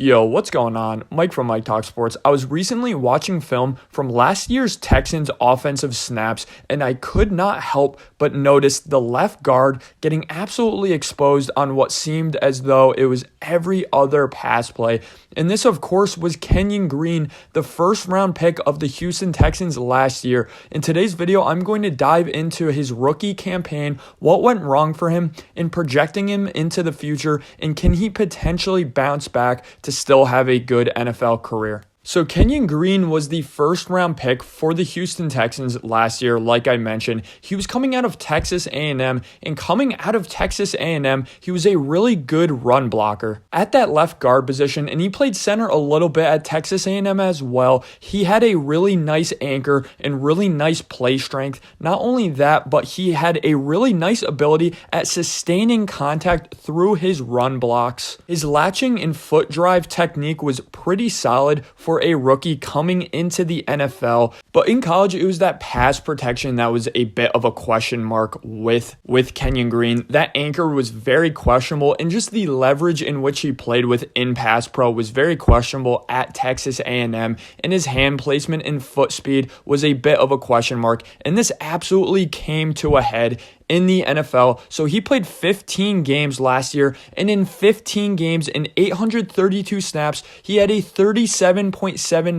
Yo, what's going on? Mike from Mike Talk Sports. I was recently watching film from last year's Texans offensive snaps, and I could not help but notice the left guard getting absolutely exposed on what seemed as though it was every other pass play. And this, of course, was Kenyon Green, the first-round pick of the Houston Texans last year. In today's video, I'm going to dive into his rookie campaign, what went wrong for him, and projecting him into the future, and can he potentially bounce back to still have a good NFL career. So Kenyon Green was the first-round pick for the Houston Texans last year, like I mentioned. He was coming out of Texas A&M, and coming out of Texas A&M, he was a really good run blocker. At that left guard position, and he played center a little bit at Texas A&M as well, he had a really nice anchor and really nice play strength. Not only that, but he had a really nice ability at sustaining contact through his run blocks. His latching and foot drive technique was pretty solid for a rookie coming into the NFL. But in college, it was that pass protection that was a bit of a question mark with Kenyon Green. That anchor was very questionable, and just the leverage in which he played with in pass pro was very questionable at Texas A&M, and his hand placement and foot speed was a bit of a question mark. And this absolutely came to a head in the NFL. So he played 15 games last year, and in 15 games in 832 snaps, he had a 37.7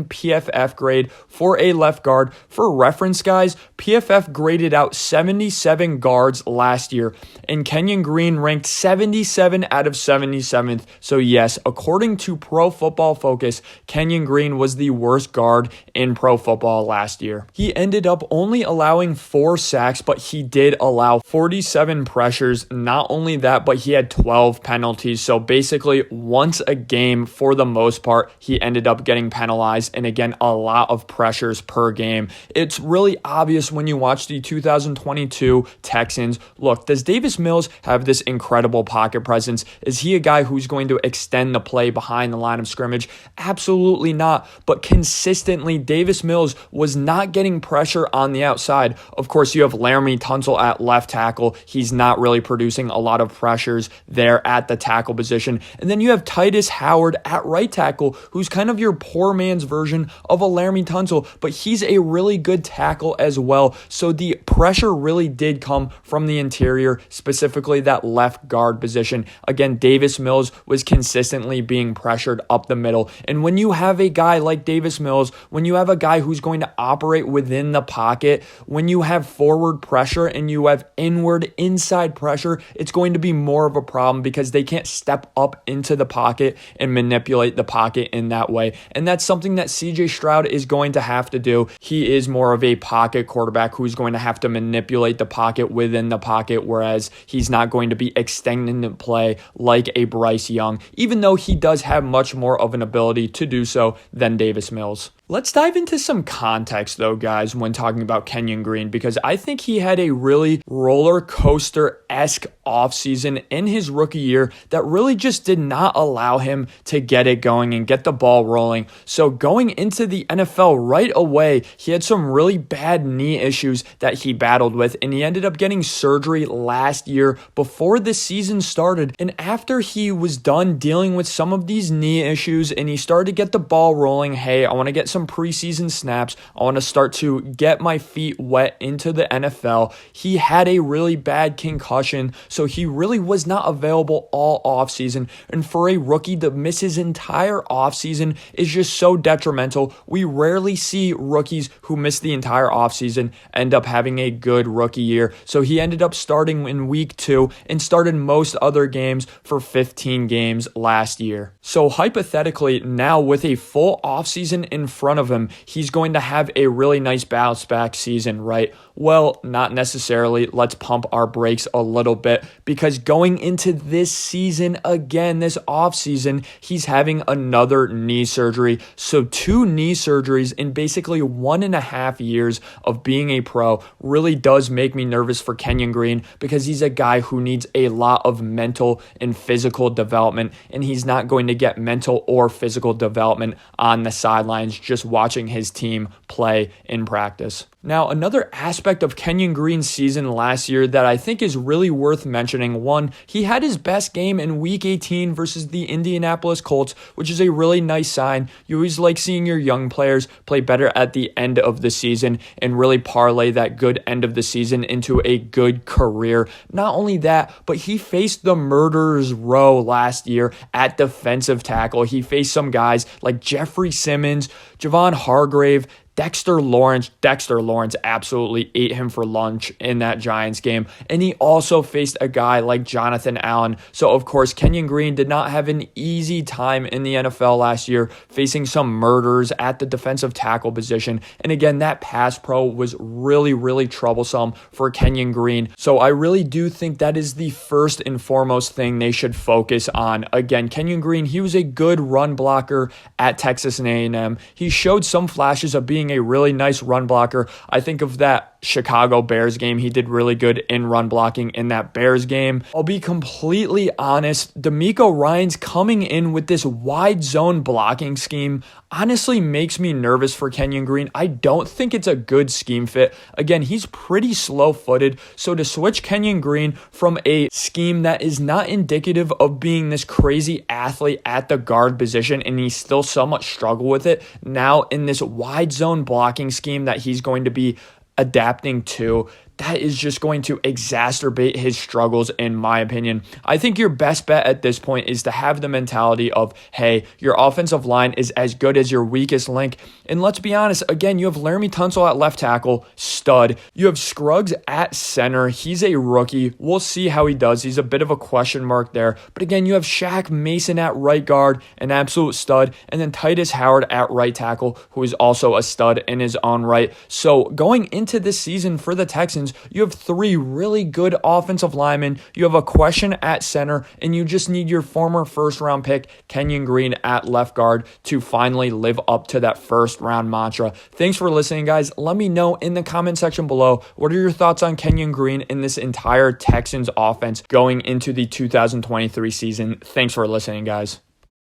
PFF grade for a left guard. For reference, guys, PFF graded out 77 guards last year, and Kenyon Green ranked 77 out of 77th. So yes, according to Pro Football Focus, Kenyon Green was the worst guard in pro football last year. He ended up only allowing 4 sacks, but he did allow 47 pressures. Not only that, but he had 12 penalties. So basically once a game for the most part, he ended up getting penalized. And again, a lot of pressures per game. It's really obvious when you watch the 2022 Texans. Look, does Davis Mills have this incredible pocket presence? Is he a guy who's going to extend the play behind the line of scrimmage? Absolutely not. But consistently, Davis Mills was not getting pressure on the outside. Of course, you have Laremy Tunsil at left tackle. He's not really producing a lot of pressures there at the tackle position. And then you have Titus Howard at right tackle, who's kind of your poor man's version of a Laremy Tunsil, but he's a really good tackle as well. So the pressure really did come from the interior, specifically that left guard position. Again, Davis Mills was consistently being pressured up the middle. And when you have a guy like Davis Mills, when you have a guy who's going to operate within the pocket, when you have forward pressure and you have inward inside pressure, it's going to be more of a problem because they can't step up into the pocket and manipulate the pocket in that way. And that's something that CJ Stroud is going to have to do. He is more of a pocket quarterback who's going to have to manipulate the pocket within the pocket, whereas he's not going to be extending the play like a Bryce Young, even though he does have much more of an ability to do so than Davis Mills. Let's dive into some context, though, guys, when talking about Kenyon Green, because I think he had a really roller coaster-esque offseason in his rookie year that really just did not allow him to get it going and get the ball rolling. So going into the NFL right away, he had some really bad knee issues that he battled with, and he ended up getting surgery last year before the season started. And after he was done dealing with some of these knee issues and he started to get the ball rolling, hey, I want to get some preseason snaps, I want to start to get my feet wet into the NFL. He had a really bad concussion, so he really was not available all offseason. And for a rookie to miss his entire offseason is just so detrimental. We rarely see rookies who miss the entire offseason end up having a good rookie year. So he ended up starting in week 2 and started most other games for 15 games last year. So hypothetically, now with a full offseason in front of him, he's going to have a really nice bounce back season, right? Well, not necessarily. Let's pump our brakes a little bit, because going into this season, again, this offseason, he's having another knee surgery. So 2 knee surgeries in basically 1.5 years of being a pro really does make me nervous for Kenyon Green, because he's a guy who needs a lot of mental and physical development, and he's not going to get mental or physical development on the sidelines just watching his team play in practice. Now, another aspect of Kenyon Green's season last last year that I think is really worth mentioning. One, he had his best game in Week 18 versus the Indianapolis Colts, which is a really nice sign. You always like seeing your young players play better at the end of the season and really parlay that good end of the season into a good career. Not only that, but he faced the murderer's row last year at defensive tackle. He faced some guys like Jeffrey Simmons, Javon Hargrave, Dexter Lawrence. Dexter Lawrence absolutely ate him for lunch in that Giants game. And he also faced a guy like Jonathan Allen. So, of course, Kenyon Green did not have an easy time in the NFL last year, facing some murders at the defensive tackle position. And again, that pass pro was really, really troublesome for Kenyon Green. So I really do think that is the first and foremost thing they should focus on. Again, Kenyon Green, he was a good run blocker at Texas A&M. He showed some flashes of being a really nice run blocker. I think of that Chicago Bears game. He did really good in run blocking in that Bears game. I'll be completely honest, DeMeco Ryans coming in with this wide zone blocking scheme honestly makes me nervous for Kenyon Green. I don't think it's a good scheme fit. Again, he's pretty slow-footed, so to switch Kenyon Green from a scheme that is not indicative of being this crazy athlete at the guard position, and he still somewhat struggle with it, now in this wide zone blocking scheme that he's going to be adapting to, that is just going to exacerbate his struggles, in my opinion. I think your best bet at this point is to have the mentality of, hey, your offensive line is as good as your weakest link. And let's be honest, again, you have Laramie Tunsil at left tackle, stud. You have Scruggs at center. He's a rookie. We'll see how he does. He's a bit of a question mark there. But again, you have Shaq Mason at right guard, an absolute stud. And then Titus Howard at right tackle, who is also a stud in his own right. So going into this season for the Texans, you have three really good offensive linemen. You have a question at center, and you just need your former first-round pick, Kenyon Green, at left guard to finally live up to that first-round mantra. Thanks for listening, guys. Let me know in the comment section below, what are your thoughts on Kenyon Green in this entire Texans offense going into the 2023 season? Thanks for listening, guys.